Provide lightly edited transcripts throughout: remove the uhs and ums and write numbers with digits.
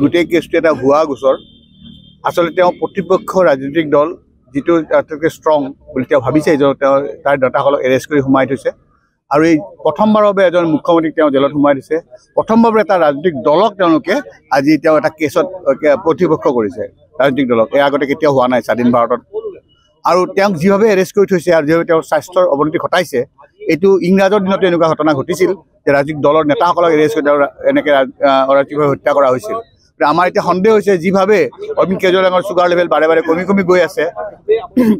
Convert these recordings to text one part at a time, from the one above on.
গোটেই কেছটো এটা ভুৱা গোচৰ আসলে তেওঁ প্ৰতিপক্ষ ৰাজনৈতিক দল যিটো আটাইতকৈ ষ্ট্ৰং বুলি তেওঁ ভাবিছে যে তেওঁ তাৰ নেতাসকলক এৰেষ্ট কৰি সোমাই থৈছে আৰু এই প্ৰথমবাৰৰ বাবে এজন মুখ্যমন্ত্ৰীক তেওঁ জেলত সোমাই দিছে প্ৰথমবাৰৰ এটা ৰাজনৈতিক দলক তেওঁলোকে আজি তেওঁ এটা কেছত প্ৰতিপক্ষ কৰিছে ৰাজনৈতিক দলক এই আগতে কেতিয়াও হোৱা নাই স্বাধীন ভাৰতত আৰু তেওঁক যিভাৱে এৰেষ্ট কৰি থৈছে আৰু যিভাৱে তেওঁৰ স্বাস্থ্যৰ অৱনতি ঘটাইছে এইটো ইংৰাজৰ দিনতো এনেকুৱা ঘটনা ঘটিছিল যে ৰাজনৈতিক দলৰ নেতাসকলক এৰেষ্ট কৰি তেওঁ এনেকৈ অৰাজকভাৱে হত্যা কৰা হৈছিল আমাৰ এতিয়া সন্দেহ হৈছে যিভাৱে অৰবিন্দ কেজৰিৱালৰ চুগাৰ লেভেল বাৰে বাৰে কমি গৈ আছে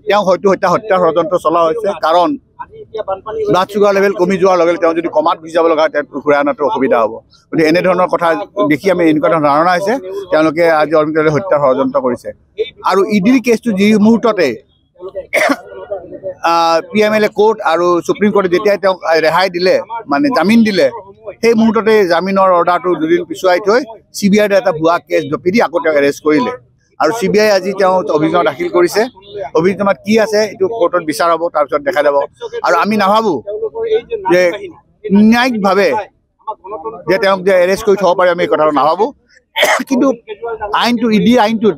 তেওঁ হয়তো হত্যাৰ ষড়যন্ত্ৰ চলোৱা হৈছে কাৰণ ব্লাড চুগাৰ লেভেল কমি যোৱাৰ লগে লগে তেওঁ যদি কমাত গুচি যাব লগা হয় তেওঁ ঘূৰাই অনাটো অসুবিধা হ'ব গতিকে এনেধৰণৰ কথা দেখি আমি এনেকুৱা ধৰণৰ ধাৰণা হৈছে তেওঁলোকে আজি অৰবিন্দ কেজৰিৱালৰ হত্যাৰ ষড়যন্ত্ৰ কৰিছে আৰু ইডিৰ কেছটো যি মুহূৰ্ততে PMLA কোৰ্ট আৰু সুপ্ৰিম কোৰ্টে যেতিয়াই তেওঁক ৰেহাই দিলে মানে জামিন দিলে সেই মুহূৰ্ততে জামিনৰ অৰ্ডাৰটো দুদিন পিছুৱাই থৈ CBIৰ এটা ভুৱা কেছ জপি দি আকৌ তেওঁক এৰেষ্ট কৰিলে আৰু CBI আজি তেওঁ অভিযোগ দাখিল কৰিছে অভিযোগত কি আছে এইটো কোৰ্টত বিচাৰ হ'ব তাৰপিছত দেখা যাব আৰু আমি নাভাবোঁ যে ন্যায়িকভাৱে যে তেওঁক যে এৰেষ্ট কৰি থ'ব পাৰে আমি এই কথাটো নাভাবোঁ কিন্তু আইনটো ইডি আইনটোত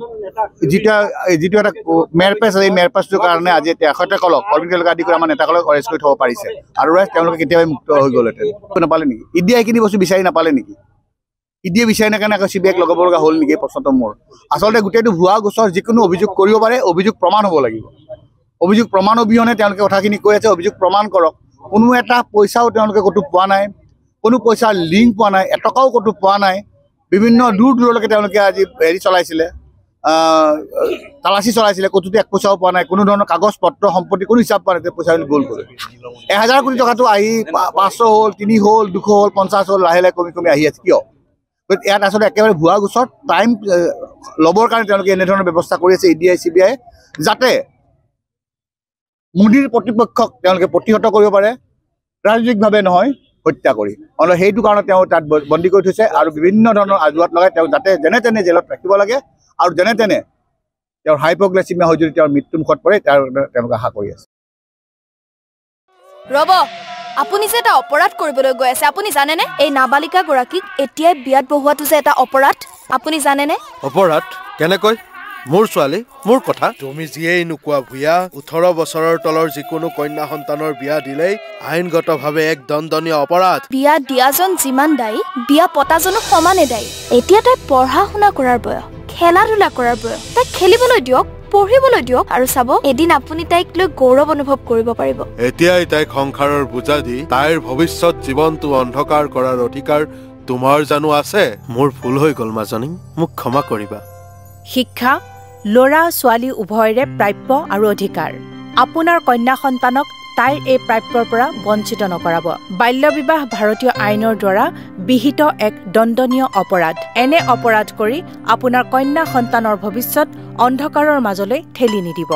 যিটো এটা মেৰপেচ এই মেৰপেচটোৰ কাৰণে আজি তেখেতসকলক অৰবিন্দ কেজৰিৱালক আদি কৰি আমাৰ নেতাসকলক এৰেষ্ট কৰি থ'ব পাৰিছে আৰু তেওঁলোকে কেতিয়াবাই মুক্ত হৈ গ'লহেঁতেন নাপালে নেকি ইডি এইখিনি বস্তু বিচাৰি নাপালে নেকি ইডিয়ে বিচাৰি নাকাৰণে আকৌ CBIক লগাব লগা হ'ল নেকি প্ৰশ্নটো মোৰ আচলতে গোটেইটো ভুৱা গোচৰ যিকোনো অভিযোগ কৰিব পাৰে অভিযোগ প্ৰমাণ হ'ব লাগিব অভিযোগ প্ৰমাণ অবিহনে তেওঁলোকে কথাখিনি কৈ আছে অভিযোগ প্ৰমাণ কৰক কোনো এটা পইচাও তেওঁলোকে ক'তো পোৱা নাই কোনো পইচাৰ লিংক পোৱা নাই এটকাও ক'তো পোৱা নাই বিভিন্ন দূৰলৈকে তেওঁলোকে আজি হেৰি চলাইছিলে তালাচী চলাইছিলে ক'তো এক পইচাও পোৱা নাই কোনো ধৰণৰ কাগজ পত্ৰ সম্পত্তি কোনো হিচাপ পোৱা নাই পইচা গ'ল কৰে 1000 কোটি টকাটো আহি 500 হ'ল 3 হ'ল 200 হ'ল 50 হ'ল লাহে লাহে কমি আহি আছে কিয় ইয়াত আচলতে একেবাৰে ভুৱা গোচৰ টাইম ল'বৰ কাৰণে তেওঁলোকে এনেধৰণৰ ব্যৱস্থা কৰি আছে ইডি CBI যাতে মোদীৰ প্ৰতিপক্ষক তেওঁলোকে প্ৰতিহত কৰিব পাৰে ৰাজনৈতিকভাৱে নহয় হত্যা কৰি আৰু সেইটো কাৰণে তেওঁ তাত বন্দী কৰি থৈছে আৰু বিভিন্ন ধৰণৰ আজুৱাত লগাই তেওঁ যাতে যেনে তেনে জেলত ৰাখিব লাগে আৰু যেনে তেনে তেওঁৰ হাইপোগ্লাইচিমিয়া হৈ যদি তেওঁৰ মৃত্যুমুখত পৰে তেওঁলোকে আশা কৰি আছে ৰব আপুনি যে এটা অপৰাধ কৰিবলৈ গৈ আছে আপুনি জানেনে এই নাবালিকা গৰাকীক এতিয়াই বিয়াত বহুৱাটো যে এটা অপৰাধ আপুনি জানেনে অপৰাধ কেনেকৈ মোৰ ছোৱালী মোৰ কথা তুমি যিয়েই নোকোৱা ভূঞা 18 বছৰৰ তলৰ যিকোনো কন্যা সন্তানৰ বিয়া দিলেই আইনগতভাৱে এক দণ্ডনীয় অপৰাধ বিয়া দিয়াজন যিমান দায়ী বিয়া পতাজনো সমানে দায়ী এতিয়া তাই পঢ়া শুনা কৰাৰ বয়স খেলা ধূলা কৰাৰ বয়স তাই খেলিবলৈ দিয়ক পঢ়িবলৈ দিয়ক আৰু চাব এদিন আপুনি তাইক লৈ গৌৰৱ অনুভৱ কৰিব পাৰিব এতিয়াই তাইক সংসাৰৰ বোজা দি তাইৰ ভৱিষ্যত জীৱনটো অন্ধকাৰ কৰাৰ অধিকাৰ তোমাৰ জানো আছে মোৰ ভুল হৈ গ'ল মাজনী মোক ক্ষমা কৰিবা শিক্ষা ল'ৰা ছোৱালী উভয়ৰে প্ৰাপ্য আৰু অধিকাৰ আপোনাৰ কন্যা সন্তানক তাইৰ এই প্ৰাপ্যৰ পৰা বঞ্চিত নকৰাব বাল্য বিবাহ ভাৰতীয় আইনৰ দ্বাৰা বিহিত এক দণ্ডনীয় অপৰাধ এনে অপৰাধ কৰি আপোনাৰ কন্যা সন্তানৰ ভৱিষ্যত অন্ধকাৰৰ মাজলৈ ঠেলি নিদিব